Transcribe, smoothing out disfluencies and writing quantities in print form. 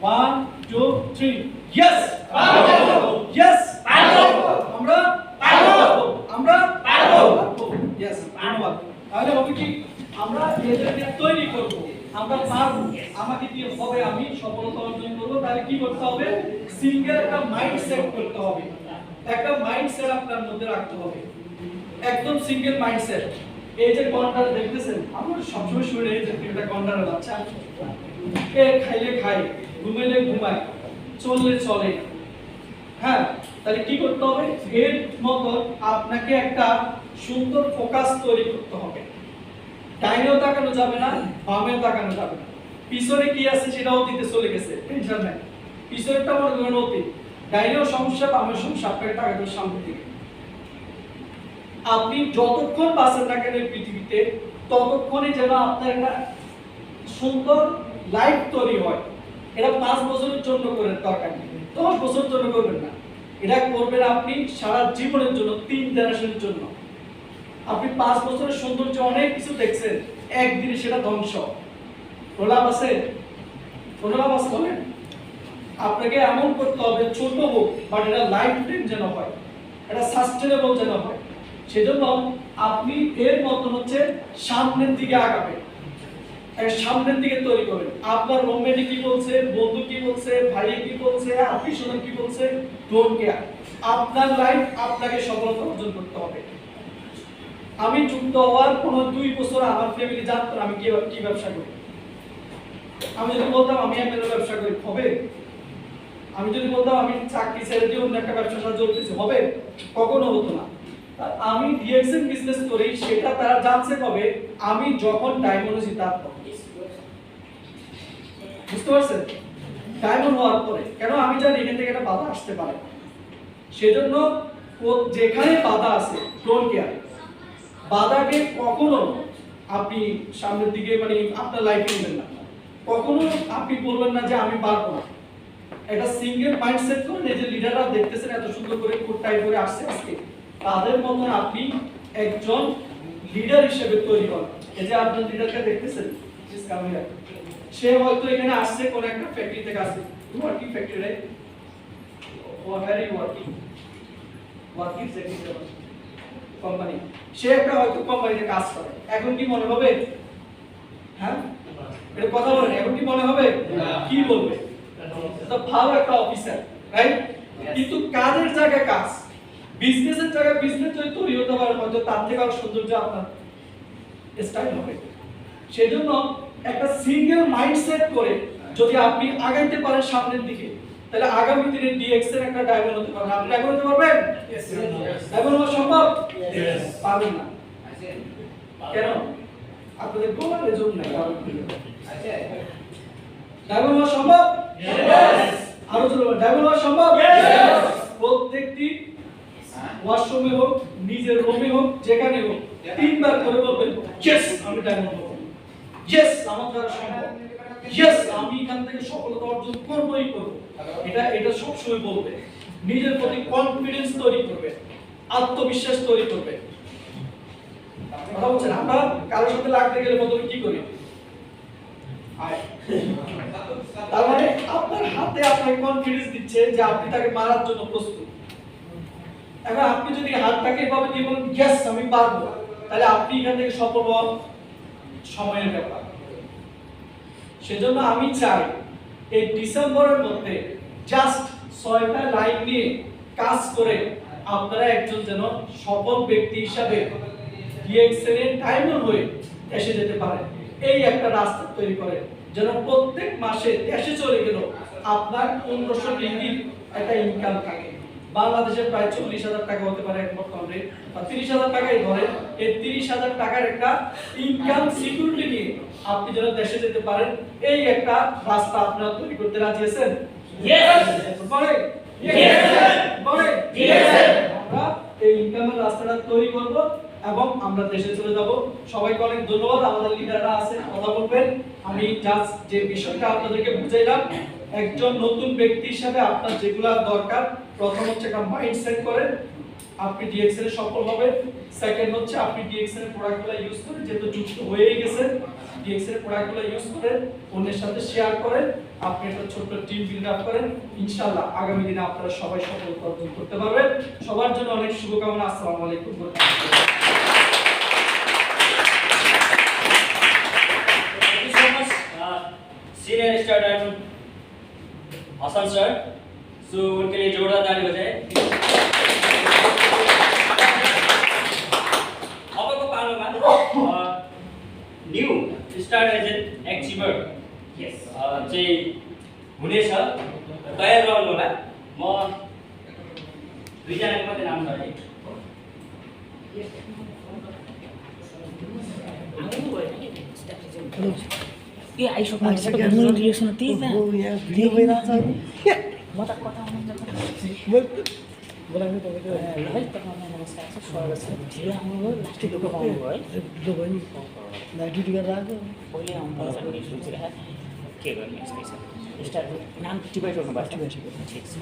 1 2 3 yes পারবো yes পারবো আমরা পারবো আমরা পারবো ইয়েস ধন্যবাদ তাহলে হবে কি আমরা এদেরকে তৈরি করব আমরা পারবো আমাকে দিয়ে হবে আমি সফলতা অর্জন করব তাহলে কি করতে হবে সিঙ্গেল একটা মাইন্ডসেট করতে হবে একটা মাইন্ডসেট আপনার মধ্যে রাখতে হবে একদম সিঙ্গেল মাইন্ডসেট এই যে কন্ট্রাস্ট দেখতেছেন আমরা সবসময় শুনে এই যে তিনটা কন্ট্রাস্ট বাচ্চা এ খাইলে খাই ঘুমাইলে ঘুমায় চললে চলে হ্যাঁ তাহলে কি করতে হবে এর মতো আপনাকে একটা সুন্দর ফোকাস তৈরি করতে হবে ডাইনেও তাকানো যাবে না বামেও তাকানো যাবে না পিছনে কি আছে সেটাও দিতে চলে গেছে টেনশন নাই পিছনেরটা মনে করেন অতীত ডাইনেও সমস্যা বামেও সমস্যা আপনাকে তাকাতে সামনের দিকে আপনি যতক্ষণ বাঁচেন না কেন পৃথিবীতে ততক্ষণই যেন আপনার একটা সুন্দর লাইফ তৈরি হয় এটা 5 বছরের জন্য করেন দরকার নেই 10 বছরের জন্য করবেন না এটা করবেন আপনি সারা জীবনের জন্য 3 জেনারেশনের জন্য আপনি 5 বছরের সৌন্দর্য অনেক কিছু দেখছেন একদিনে সেটা ধ্বংস প্রলাপ আছে বলেন আপনাকে এমন করতে হবে ছোট হোক বাট এটা লাইফ টাইম যেন হয় এটা সাস্টেনেবল যেন হয় সেজন্য আপনি এর মতন হচ্ছে সামনের দিকে আগাবেন সামনের দিকে তৈরি করবেন আপনার রুমমেট কি বলছে বন্ধু কি বলছে ভাই কি বলছে আত্মীয়স্বজন কি বলছে ডোন্ট কেয়ার আপনার লাইফ আপনাকে সফলতা অর্জন করতে হবে আমি যুক্ত হওয়ার কোনো 2 বছর আমার ফ্যামিলি জানতো আমি কি ব্যবসা করি আমি যদি বলতাম আমি এমএলএ ব্যবসা করি হবে আমি যদি বলতাম আমি চাকরি ছেড়ে দিয়ে অন্য একটা ব্যবসার সাথে জড়িত হবে কখনো হতো না আমি ডিএক্সএন বিজনেস করি সেটা তারা জানছে কবে আমি যখন ডায়মন্ড হয়েছি তারপর বুঝতে পারছেন ডায়মন্ড হওয়ার পরে কেন আমি জানি এখান থেকে একটা বাধা আসতে পারে সেজন্য যেখানে বাধা আছে ডোন্ট কেয়ার বাধাকে কখনো আপনি সামনের দিকে মানে আপনার লাইফে নেবেন না কখনো আপনি বলবেন না যে আমি পারবো না একটা সিঙ্গেল মাইন্ডসেট করে এই যে লিডাররা দেখতেছেন এত সুন্দর করে কোট টাই করে আসছে আজকে তাদের মতন আপনি একজন লিডার হিসেবে তৈরি হন এই যে আপনার লিডারকে দেখতেছেন জিস কামিয়া সে হয়তো এখানে আসছে কোন একটা ফ্যাক্টরি থেকে আসছে ওয়ার্কিং ফ্যাক্টরি রে ওয়ার ওয়ার্কিং সেক্টর কোম্পানি সে একটা হয়তো কোম্পানিতে কাজ করে এখন কি মনে হবে হ্যাঁ এটা কথা বলেন এখন কি মনে হবে কি বলবে এটা ভালো একটা অফিসার রাইট কিন্তু কাজের জায়গায় কাজ বিজনেসের জায়গায় বিজনেস যদি তৈরি হতে পারে হয়তো তার থেকে আরো সৌন্দর্য আপনার স্টাইল হবে সেজন্য একটা সিঙ্গেল মাইন্ডসেট করে যদি আপনি আগাইতে পারেন সামনের দিকে তাহলে আগামী দিনে ডিএক্স এর একটা ডায়মন্ড হতে পারবেন আপনি ডায়মন্ড হতে পারবেন ডায়মন্ড হওয়া সম্ভব পারবেন না কেন আপনাদের গোলার রেজল্ট নাই ডায়মন্ড হওয়া সম্ভব আরো জোরে ডায়মন্ড হওয়া সম্ভব প্রত্যেকটি ওয়াশরুমে হোক নিজের রুমে হোক যেখানে হোক 3 বার করে বলবেন ইয়েস আমি ডায়মন্ড হব ইয়েস আমার দ্বারা সম্ভব ইয়েস আমি এখান থেকে সফলতা অর্জন করবই করব এটা সব সময় বলবে নিজের প্রতি কনফিডেন্স তৈরি করবে আত্মবিশ্বাস তৈরি করবে কথা বলছেন আমরা কারোর সাথে লাগতে গেলে প্রথমে কি করি তার মানে আপনার হাতে আপনাকে কনফিডেন্স দিচ্ছে যে আপনি তাকে মারার জন্য প্রস্তুত এখন আপনি যদি হাতটাকে এভাবে দিয়ে বলেন ইয়েস আমি পারবো তাহলে আপনি এখান থেকে সফল হওয়ার সময়ের ব্যাপার সেজন্য আমি চাই এই ডিসেম্বরের মধ্যে জাস্ট 6টা লাইন নিয়ে কাজ করে আপনারা একজন যেন সফল ব্যক্তি হিসাবে ডিএক্সএন এর ডায়মন্ড হয়ে এসে যেতে পারে এই একটা রাস্তা তৈরি করে যেন প্রত্যেক মাসে দেশে চলে গেল আপনার 1500 রিঙ্গিত একটা ইনকাম থাকে বাংলাদেশের প্রায় 40,000 টাকা হতে পারে বর্তমান রেট বা 30,000 টাকাই ধরে এই 30,000 টাকার একটা ইনকাম সিকিউরিটি নিয়ে আপনি যেন দেশে যেতে পারেন এই একটা রাস্তা আপনারা তৈরি করতে রাজি আছেন ইয়েস বলে ইয়েস বলে ইয়েস আমরা এই ইনকামের রাস্তাটা তৈরি করব এবং আমরা দেশে চলে যাব সবাইকে অনেক ধন্যবাদ আমাদের লিডাররা আছে কথা বলবেন আমি জাস্ট যে বিষয়টা আপনাদেরকে বুঝাইলাম একজন নতুন ব্যক্তি হিসেবে আপনার যেগুলা দরকার প্রথম হচ্ছে একটা মাইন্ডসেট করেন আপনি ডিএক্সএল এ সফল হবেন সেকেন্ড হচ্ছে আপনি ডিএক্সএল এর প্রোডাক্টগুলো ইউজ করে যেহেতু যুক্ত হয়েই গেছেন ডিএক্স এর প্রোডাক্টগুলো ইউজ করেন, অন্যের সাথে শেয়ার করেন, আপনি একটা ছোট্ট টিম বিল্ড আপ করেন। ইনশাআল্লাহ আগামী দিনে আপনারা সবাই সফলতা অর্জন করতে পারবেন। সবার জন্য অনেক শুভকামনা। আসসালামু আলাইকুম। Senior starter Hasan sir, so उनके लिए जोरदार ताली बजाएं। अब को Paloma new star as an exhibitor चाहिँ हुनेछ, तयार रहनु होला। म दुईजनाको मात्रै नाम छ है। ये आइसक्नु भएको रिएक्सन त्यही त भिडियो भइरहेछ म त कता बोलाउने तपाईँको है तपाईँलाई नमस्कार छ, स्वागत छ। ढिलो आउनुभयो, लास्टै दुःख पाउनुभयो है। ढिलो भयो नि ड्युटी गरेर आएको पहिले आउनुपर्छ भन्ने सोचिरहेको के गर्ने यस्तै छ। स्टार नाम टिपाइसक्नु भएको छ? ठिक छ।